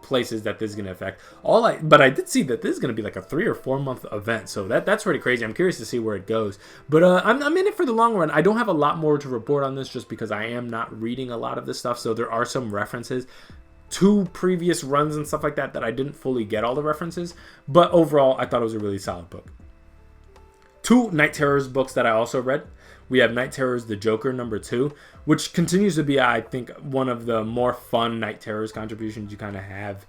places that this is going to affect. But I did see that this is going to be like a 3 or 4 month event, so that's pretty crazy. I'm curious to see where it goes, but I'm in it for the long run. I don't have a lot more to report on this just because I am not reading a lot of this stuff, so there are some references to previous runs and stuff like that I didn't fully get all the references, but overall I thought it was a really solid book. 2 Night Terrors books that I also read. We have Night Terrors The Joker #2, which continues to be, I think, one of the more fun Night Terrors contributions. You kind of have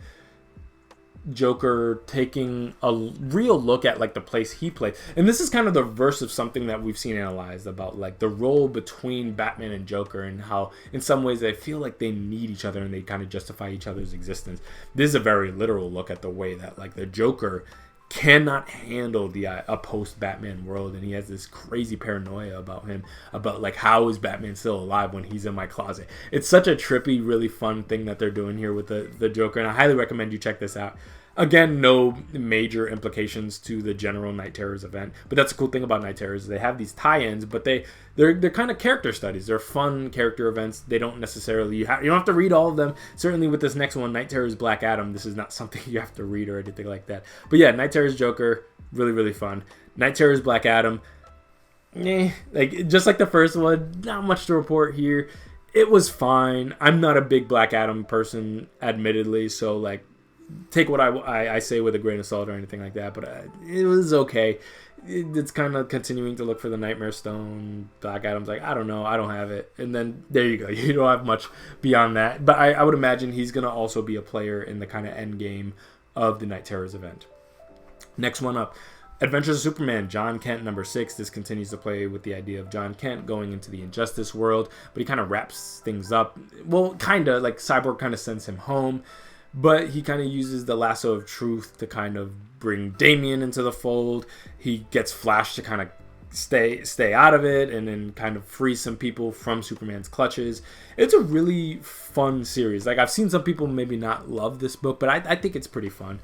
Joker taking a real look at like the place he played. And this is kind of the reverse of something that we've seen analyzed about like the role between Batman and Joker, and how in some ways they feel like they need each other and they kind of justify each other's existence. This is a very literal look at the way that like the Joker cannot handle a post-Batman world, and he has this crazy paranoia about him, about like, how is Batman still alive when he's in my closet. It's such a trippy, really fun thing that they're doing here with the Joker, and I highly recommend you check this out. Again, no major implications to the general Night Terrors event, but that's the cool thing about Night Terrors. They have these tie-ins, but they're kind of character studies. They're fun character events. They don't necessarily you don't have to read all of them. Certainly with this next one, Night Terrors Black Adam, this is not something you have to read or anything like that. But yeah, Night Terrors Joker, really really fun. Night Terrors Black Adam, like just like the first one, not much to report here. It was fine. I'm not a big Black Adam person, admittedly, so like, take what I say with a grain of salt or anything like that, but it was okay. It's kind of continuing to look for the Nightmare Stone. Black Adam's like, I don't know, I don't have it. And then there you go. You don't have much beyond that. But I would imagine he's going to also be a player in the kind of end game of the Night Terrors event. Next one up, Adventures of Superman, John Kent #6. This continues to play with the idea of John Kent going into the Injustice world, but he kind of wraps things up. Well, kind of, like Cyborg kind of sends him home, but he kind of uses the lasso of truth to kind of bring Damian into the fold. He gets Flash to kind of stay out of it, and then kind of free some people from Superman's clutches. It's a really fun series. Like, I've seen some people maybe not love this book, but I think it's pretty fun.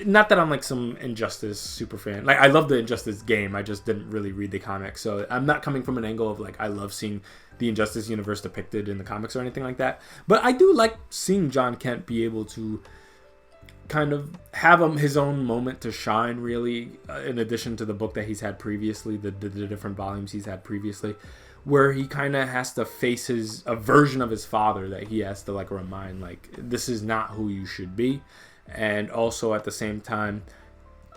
Not that I'm like some Injustice super fan. Like, I love the Injustice game. I just didn't really read the comics, so I'm not coming from an angle of like I love seeing the Injustice universe depicted in the comics or anything like that. But I do like seeing John Kent be able to kind of have his own moment to shine, really, in addition to the book that he's had previously, the different volumes he's had previously, where he kind of has to face a version of his father that he has to like remind, like, this is not who you should be, and also at the same time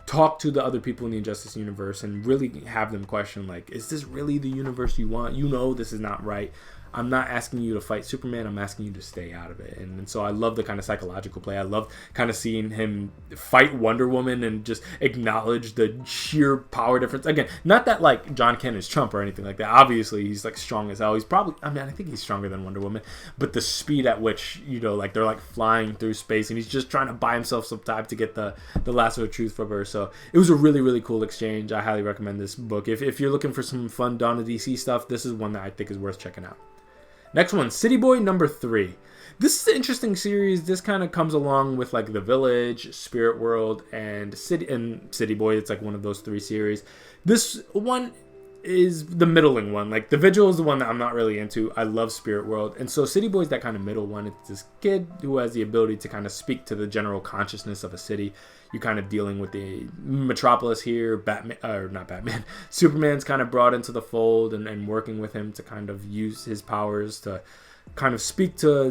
talk to the other people in the Injustice universe and really have them question, like, is this really the universe you want? You know this is not right. I'm not asking you to fight Superman. I'm asking you to stay out of it. And so I love the kind of psychological play. I love kind of seeing him fight Wonder Woman and just acknowledge the sheer power difference. Again, not that like John Kent is Trump or anything like that. Obviously, he's like strong as hell. He's probably, I think he's stronger than Wonder Woman. But the speed at which, like they're like flying through space and he's just trying to buy himself some time to get the lasso of truth from her. So it was a really, really cool exchange. I highly recommend this book. If you're looking for some fun Dawn of DC stuff, this is one that I think is worth checking out. Next one, City Boy #3. This is an interesting series. This kind of comes along with like The Village, Spirit World, and City Boy. It's like one of those 3 series. This one is the middling one. Like The Vigil is the one that I'm not really into. I love Spirit World, and so City Boy is that kind of middle one. It's this kid who has the ability to kind of speak to the general consciousness of a city. You're kind of dealing with the metropolis here. Superman's kind of brought into the fold and working with him to kind of use his powers to kind of speak to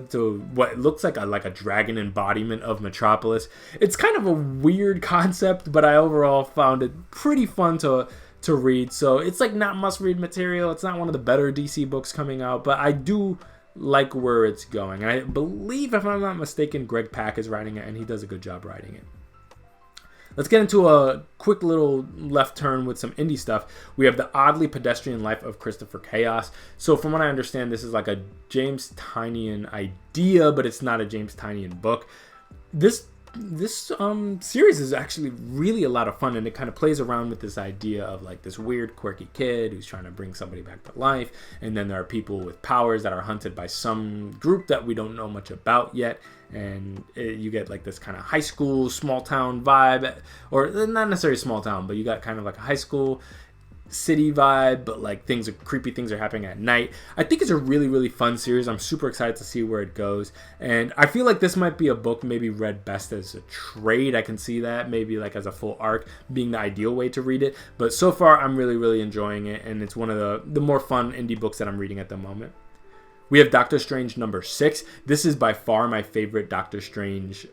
what looks like a dragon embodiment of Metropolis. It's kind of a weird concept, but I overall found it pretty fun to read. So it's like not must-read material. It's not one of the better DC books coming out, but I do like where it's going. I believe, if I'm not mistaken, Greg Pak is writing it, and he does a good job writing it. Let's get into a quick little left turn with some indie stuff. We have The Oddly Pedestrian Life of Christopher Chaos. So from what I understand, this is like a James Tynion idea, but it's not a James Tynion book. This series is actually really a lot of fun, and it kind of plays around with this idea of like this weird quirky kid who's trying to bring somebody back to life, and then there are people with powers that are hunted by some group that we don't know much about yet, and you get like this kind of high school small town vibe, or not necessarily small town, but you got kind of like a high school city vibe, but like creepy things are happening at night. I think it's a really, really fun series. I'm super excited to see where it goes, and I feel like this might be a book maybe read best as a trade. I can see that maybe like as a full arc being the ideal way to read it, but so far I'm really, really enjoying it, and it's one of the more fun indie books that I'm reading at the moment. We have Doctor Strange number 6. This is by far my favorite Doctor Strange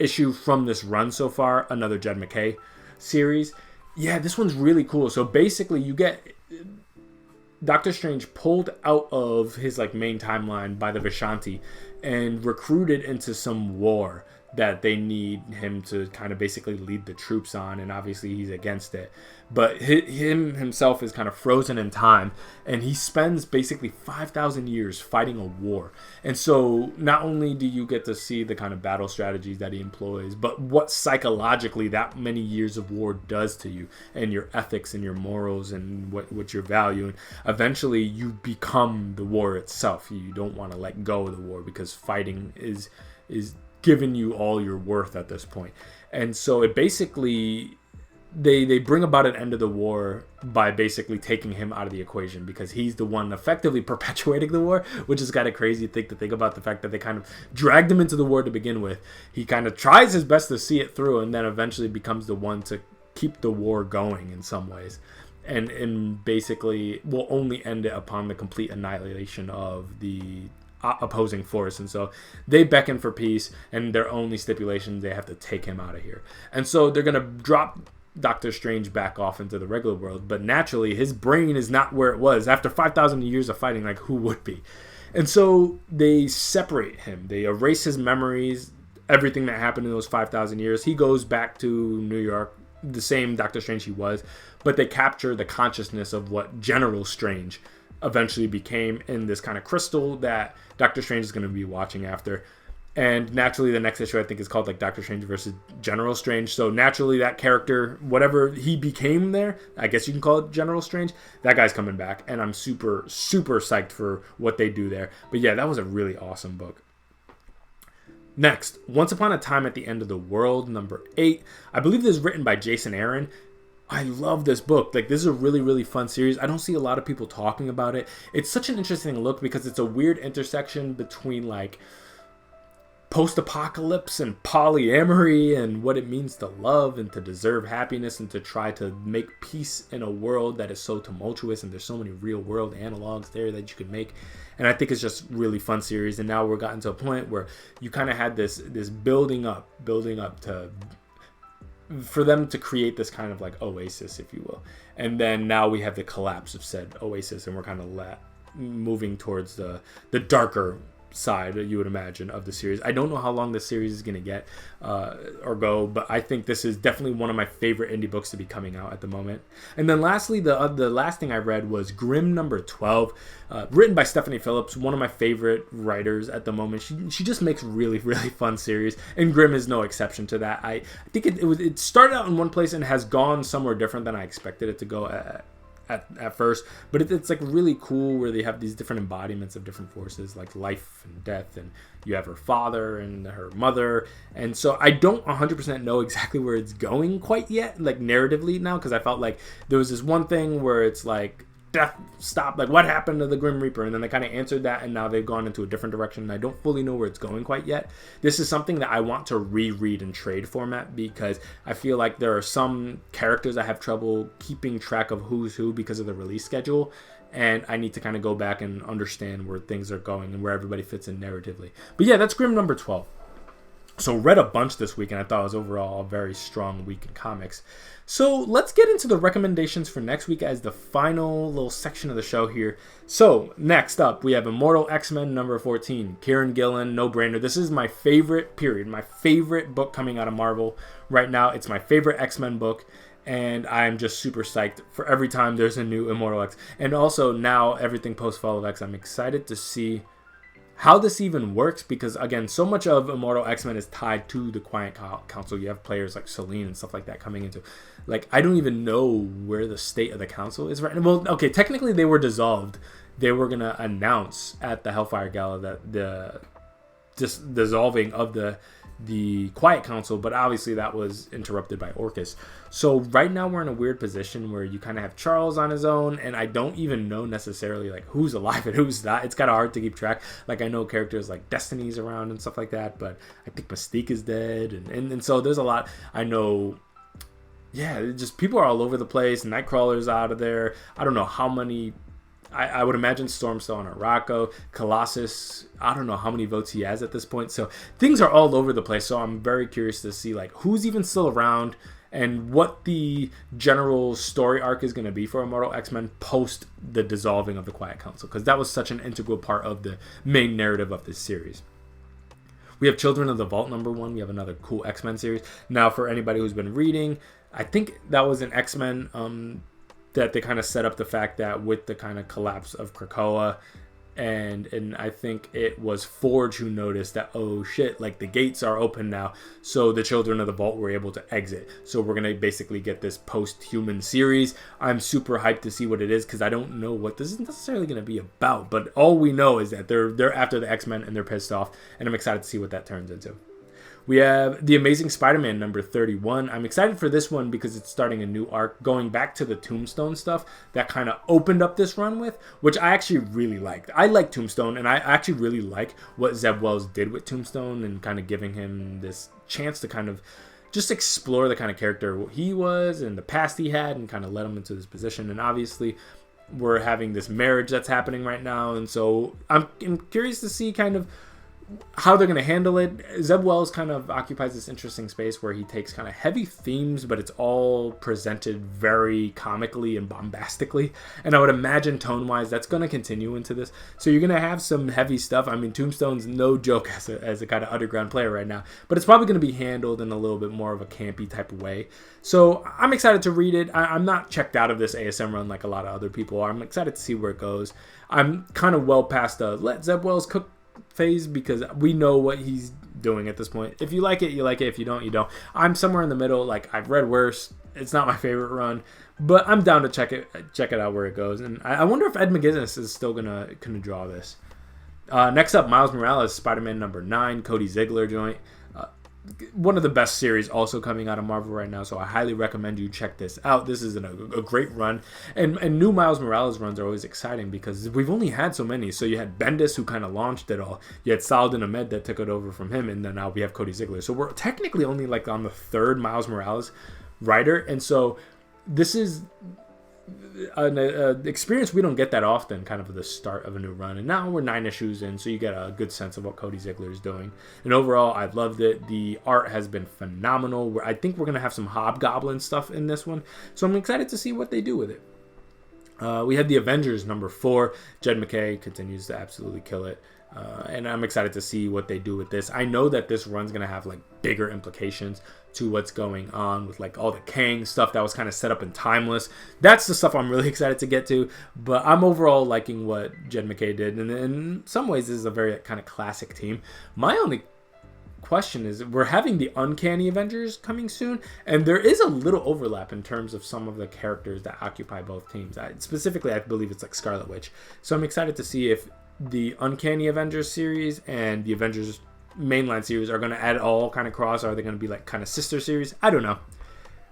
issue from this run so far. Another Jed MacKay series. Yeah, this one's really cool. So basically you get Doctor Strange pulled out of his like main timeline by the Vishanti and recruited into some war that they need him to kind of basically lead the troops on, and obviously he's against it. But himself is kind of frozen in time, and he spends basically 5,000 years fighting a war. And so not only do you get to see the kind of battle strategies that he employs, but what psychologically that many years of war does to you, and your ethics and your morals and what your value. And eventually you become the war itself. You don't want to let go of the war because fighting is giving you all your worth at this point. And so it basically they bring about an end of the war by basically taking him out of the equation, because he's the one effectively perpetuating the war, which is kind of crazy to think about the fact that they kind of dragged him into the war to begin with. He kind of tries his best to see it through, and then eventually becomes the one to keep the war going in some ways, and basically will only end it upon the complete annihilation of the opposing force. And so they beckon for peace, and their only stipulation, they have to take him out of here. And so they're gonna drop Doctor Strange back off into the regular world, but naturally his brain is not where it was after 5,000 years of fighting. Like, who would be? And so they separate him, they erase his memories, everything that happened in those 5,000 years. He goes back to New York, the same Doctor Strange he was, but they capture the consciousness of what General Strange eventually became in this kind of crystal that Doctor Strange is going to be watching after. And naturally the next issue I think is called like Doctor Strange versus General Strange. So naturally that character, whatever he became there, I guess you can call it General Strange, that guy's coming back, and I'm super, super psyched for what they do there. But yeah, that was a really awesome book. Next, Once Upon a Time at the End of the World, number 8. I believe this is written by Jason Aaron. I love this book. Like, this is a really, really fun series. I don't see a lot of people talking about it. It's such an interesting look because it's a weird intersection between like post-apocalypse and polyamory and what it means to love and to deserve happiness and to try to make peace in a world that is so tumultuous, and there's so many real world analogs there that you could make. And I think it's just really fun series. And now we're gotten to a point where you kind of had this building up to for them to create this kind of like oasis, if you will. And then now we have the collapse of said oasis, and we're kind of moving towards the darker side, you would imagine, of the series. I don't know how long this series is going to get or go, but I think this is definitely one of my favorite indie books to be coming out at the moment. And then lastly, the last thing I read was Grimm number 12, written by Stephanie Phillips, one of my favorite writers at the moment. She just makes really, really fun series, and Grimm is no exception to that. I think it started out in one place and has gone somewhere different than I expected it to go at first, but it's like really cool where they have these different embodiments of different forces like life and death, and you have her father and her mother. And so I don't 100% know exactly where it's going quite yet, like narratively now, because I felt like there was this one thing where it's like death stopped, like what happened to the Grim Reaper, and then they kind of answered that, and now they've gone into a different direction, and I don't fully know where it's going quite yet. This is something that I want to reread in trade format, because I feel like there are some characters I have trouble keeping track of who's who because of the release schedule, and I need to kind of go back and understand where things are going and where everybody fits in narratively. But yeah, that's Grimm number 12. So read a bunch this week, and I thought it was overall a very strong week in comics. So let's get into the recommendations for next week as the final little section of the show here. So next up, we have Immortal X-Men number 14. Kieran Gillen, no-brainer. This is my favorite, period. My favorite book coming out of Marvel right now. It's my favorite X-Men book. And I'm just super psyched for every time there's a new Immortal X. And also now everything post-Fall of X, I'm excited to see how this even works, because again, so much of Immortal X-Men is tied to the Quiet Council. You have players like Selene and stuff like that coming into, like, I don't even know where the state of the council is right now. Well, okay, technically they were dissolved. They were gonna announce at the Hellfire Gala that the dissolving of the Quiet Council, but obviously that was interrupted by Orcus. So right now we're in a weird position where you kind of have Charles on his own, and I don't even know necessarily like who's alive and who's not. It's kind of hard to keep track. Like, I know characters like Destiny's around and stuff like that, but I think Mystique is dead, and so there's a lot. I know, yeah, just people are all over the place. Nightcrawler's out of there. I don't know how many. I would imagine Storm's still on Arakko. Colossus, I don't know how many votes he has at this point. So things are all over the place. So I'm very curious to see like who's even still around and what the general story arc is going to be for Immortal X-Men post the dissolving of the Quiet Council, because that was such an integral part of the main narrative of this series. We have Children of the Vault number 1. We have another cool X-Men series. Now, for anybody who's been reading, I think that was an X-Men that they kind of set up the fact that with the kind of collapse of Krakoa, and I think it was Forge who noticed that, oh shit, like the gates are open now, so the Children of the Vault were able to exit. So we're gonna basically get this post-human series. I'm super hyped to see what it is, because I don't know what this is necessarily gonna be about, but all we know is that they're after the X-Men and they're pissed off, and I'm excited to see what that turns into. We have The Amazing Spider-Man number 31. I'm excited for this one because it's starting a new arc, going back to the Tombstone stuff that kind of opened up this run with, which I actually really liked. I like Tombstone, and I actually really like what Zeb Wells did with Tombstone and kind of giving him this chance to kind of just explore the kind of character he was and the past he had and kind of led him into this position. And obviously, we're having this marriage that's happening right now, and so I'm curious to see kind of how they're going to handle it. Zeb Wells kind of occupies this interesting space where he takes kind of heavy themes, but it's all presented very comically and bombastically. And I would imagine tone-wise, that's going to continue into this. So you're going to have some heavy stuff. I mean, Tombstone's no joke as a kind of underground player right now, but it's probably going to be handled in a little bit more of a campy type of way. So I'm excited to read it. I'm not checked out of this ASM run like a lot of other people are. I'm excited to see where it goes. I'm kind of well past the let Zeb Wells cook phase, because we know what he's doing at this point. If you like it, you like it. If you don't, you don't. I'm somewhere in the middle. Like, I've read worse. It's not my favorite run, but I'm down to check it out where it goes. And I wonder if Ed McGuinness is still gonna draw this. Next up, Miles Morales, Spider-Man number 9, Cody Ziegler joint. One of the best series also coming out of Marvel right now, so I highly recommend you check this out. This is a great run, and new Miles Morales runs are always exciting because we've only had so many. So you had Bendis, who kind of launched it all. You had Saladin Ahmed that took it over from him, and then now we have Cody Ziegler. So we're technically only like on the 3rd Miles Morales writer, and so this is an experience we don't get that often, kind of the start of a new run. And now we're 9 issues in, so you get a good sense of what Cody Ziegler is doing. And overall, I've loved it. The art has been phenomenal. I think we're going to have some Hobgoblin stuff in this one, so I'm excited to see what they do with it. We had The Avengers number 4. Jed McKay continues to absolutely kill it. And I'm excited to see what they do with this. I know that this run's going to have like bigger implications to what's going on with like all the Kang stuff that was kind of set up in Timeless. That's the stuff I'm really excited to get to. But I'm overall liking what Jed McKay did. And in some ways, this is a very kind of classic team. My only question is, we're having the Uncanny Avengers coming soon, and there is a little overlap in terms of some of the characters that occupy both teams. Specifically, I believe it's like Scarlet Witch. So I'm excited to see if the Uncanny Avengers series and the Avengers mainline series are going to add all kind of cross. Are they going to be like kind of sister series? I don't know.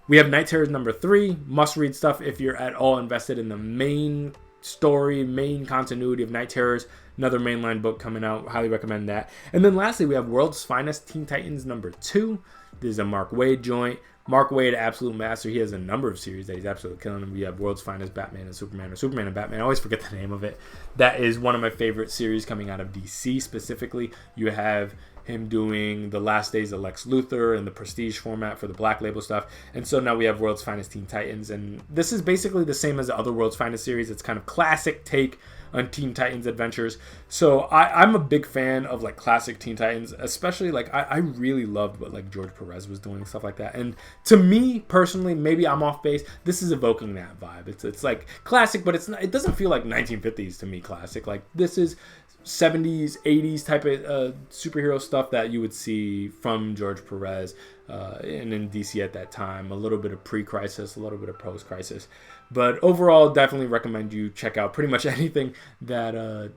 We have Night Terrors number 3. Must read stuff if you're at all invested in the main story, main continuity of Night Terrors. Another mainline book coming out. Highly recommend that. And then lastly, we have World's Finest Teen Titans number 2. This is a Mark Waid joint. Mark Waid, absolute master. He has a number of series that he's absolutely killing them. We have World's Finest Batman and Superman, or Superman and Batman. I always forget the name of it. That is one of my favorite series coming out of DC specifically. You have him doing the Last Days of Lex Luthor and the Prestige format for the Black Label stuff. And so now we have World's Finest Teen Titans, and this is basically the same as the other World's Finest series. It's kind of classic take on Teen Titans adventures. So I'm a big fan of like classic Teen Titans, especially like I really loved what like George Perez was doing, stuff like that. And to me personally, maybe I'm off base, this is evoking that vibe. It's like classic, but it doesn't feel like 1950s to me classic. Like this is 70s, 80s type of superhero stuff that you would see from George Perez and in DC at that time. A little bit of pre-crisis, a little bit of post-crisis. But overall, definitely recommend you check out pretty much anything that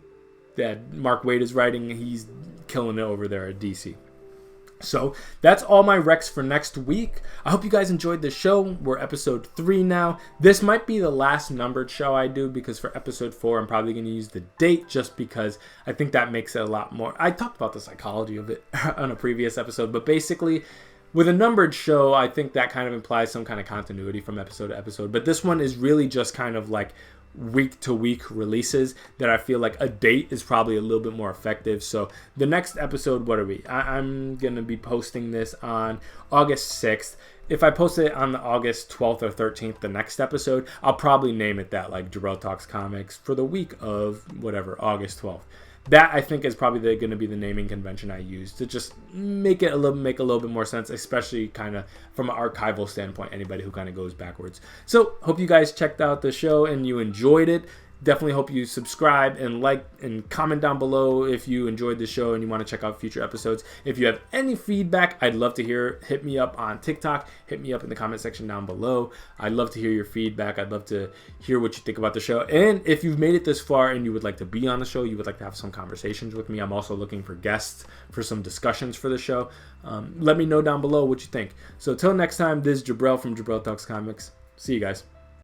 Mark Waid is writing. He's killing it over there at DC. So that's all my recs for next week. I hope you guys enjoyed the show. We're episode 3 now. This might be the last numbered show I do, because for episode 4 I'm probably going to use the date, just because I think that makes it a lot more. I talked about the psychology of it on a previous episode, but basically with a numbered show, I think that kind of implies some kind of continuity from episode to episode. But this one is really just kind of like week to week releases that I feel like a date is probably a little bit more effective. So the next episode, what are we? I'm going to be posting this on August 6th. If I post it on the August 12th or 13th, the next episode, I'll probably name it that, like Jibreel Talks Comics for the week of whatever, August 12th. That I think is probably going to be the naming convention I use to just make a little bit more sense, especially kind of from an archival standpoint, anybody who kind of goes backwards. So hope you guys checked out the show and you enjoyed it. Definitely hope you subscribe and like and comment down below if you enjoyed the show and you want to check out future episodes. If you have any feedback, I'd love to hear it. Hit me up on TikTok. Hit me up in the comment section down below. I'd love to hear your feedback. I'd love to hear what you think about the show. And if you've made it this far and you would like to be on the show, you would like to have some conversations with me, I'm also looking for guests for some discussions for the show. Let me know down below what you think. So till next time, this is Jibreel from Jibreel Talks Comics. See you guys.